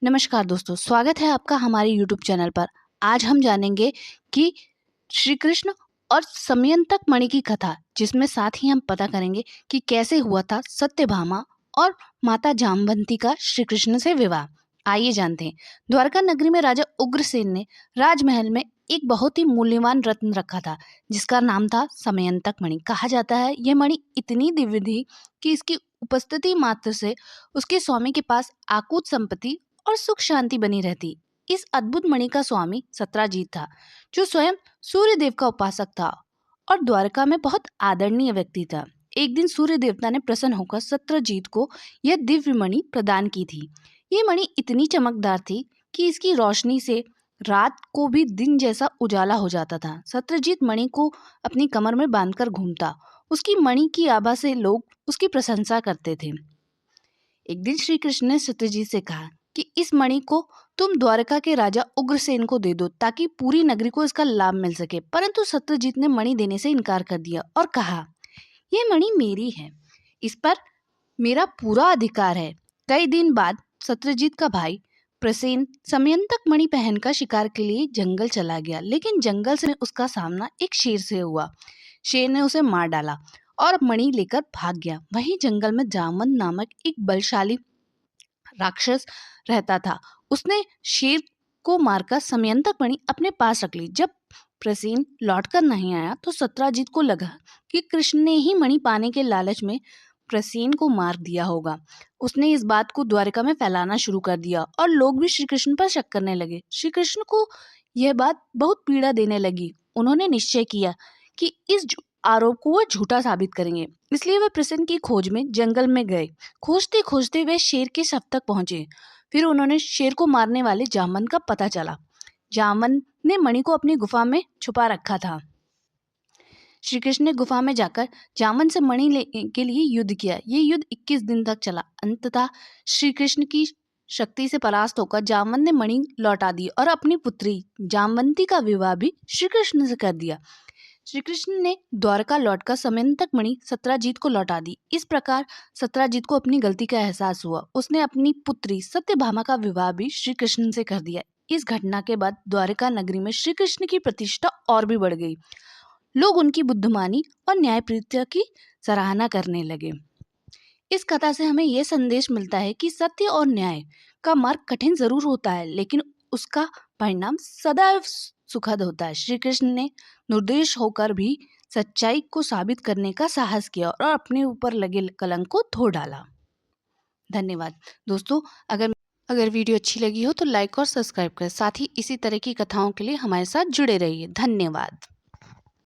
नमस्कार दोस्तों, स्वागत है आपका हमारे YouTube चैनल पर। आज हम जानेंगे कि श्री कृष्ण और समयंतक मणि की कथा, जिसमें साथ ही हम पता करेंगे कि कैसे हुआ था सत्यभामा और माता जामवंती का श्री कृष्ण से विवाह। आइए जानते हैं। द्वारका नगरी में राजा उग्रसेन ने राजमहल में एक बहुत ही मूल्यवान रत्न रखा था, जिसका नाम था समयंतक मणि। कहा जाता है यह मणि इतनी दिव्य थी कि इसकी उपस्थिति मात्र से उसके स्वामी के पास आकूत संपत्ति और सुख शांति बनी रहती। इस अद्भुत मणि का स्वामी सत्राजीत था, जो स्वयं सूर्य देव का उपासक था और द्वारका में बहुत आदरणीय व्यक्ति था। एक दिन सूर्य देवता ने प्रसन्न होकर सत्रजीत को यह दिव्य मणि प्रदान की थी। ये मणि इतनी चमकदार थी कि इसकी रोशनी से रात को भी दिन जैसा उजाला हो जाता था। सत्रजीत मणि को अपनी कमर में बांधकर घूमता। उसकी मणि की आभा से लोग उसकी प्रशंसा करते थे। एक दिन श्री कृष्ण ने सत्यजीत से कहा कि इस मणि को तुम द्वारका के राजा उग्रसेन को दे दो, ताकि पूरी नगरी को इसका लाभ मिल सके। परंतु सत्यजीत ने मणि देने से इनकार कर दिया और कहा, यह मणि मेरी है, इस पर मेरा पूरा अधिकार है। कई दिन बाद सत्यजीत का भाई प्रसेन समयंतक मणि पहनकर शिकार के लिए जंगल चला गया, लेकिन जंगल से उसका सामना एक शेर से हुआ। शेर ने उसे मार डाला और मणि लेकर भाग गया। वहीं जंगल में जामवंत नामक एक बलशाली राक्षस रहता था। उसने शेर को मारकर समयंतक मणि अपने पास रख ली। जब प्रसेन लौटकर नहीं आया तो सत्राजीत को लगा कि कृष्ण ने ही मणि पाने के लालच में प्रसेन को मार दिया होगा। उसने इस बात को द्वारका में फैलाना शुरू कर दिया और लोग भी श्री कृष्ण पर शक करने लगे। श्री कृष्ण को यह बात बहुत पीड़ा देने लगी। उन्होंने निश्चय किया कि इस आरोप को वह झूठा साबित करेंगे, इसलिए वे प्रसेन की खोज में जंगल में गए। खोजते खोजते वे शेर के शव तक पहुंचे। फिर उन्होंने शेर को मारने वाले जामवंत का पता चला। जामवंत ने मणि को अपनी गुफा में छुपा रखा था। श्री कृष्ण ने गुफा में जाकर जामवंत से मणि के लिए युद्ध किया। ये युद्ध 21 दिन तक चला। अंततः श्री कृष्ण की शक्ति से परास्त होकर जामवंत ने मणि लौटा दी और अपनी पुत्री जामवंती का विवाह भी श्री कृष्ण से कर दिया। श्री कृष्ण ने द्वारका लौटकर समयंतक मणि सत्राजीत को लौटा दी। इस प्रकार सत्राजीत को अपनी गलती का एहसास हुआ। उसने अपनी पुत्री सत्यभामा का विवाह भी श्री कृष्ण से कर दिया। इस घटना के बाद द्वारका नगरी में श्री कृष्ण की प्रतिष्ठा और भी बढ़ गई। लोग उनकी बुद्धिमानी और न्यायप्रीति की सराहना करने लगे। इस कथा से हमें यह संदेश मिलता है कि सत्य और न्याय का मार्ग कठिन जरूर होता है, लेकिन उसका परिणाम सदैव सुखद होता है। श्री कृष्ण ने निर्दोष होकर भी सच्चाई को साबित करने का साहस किया और अपने ऊपर लगे कलंक को धो डाला। धन्यवाद दोस्तों। अगर वीडियो अच्छी लगी हो तो लाइक और सब्सक्राइब करें। साथ ही इसी तरह की कथाओं के लिए हमारे साथ जुड़े रहिए। धन्यवाद।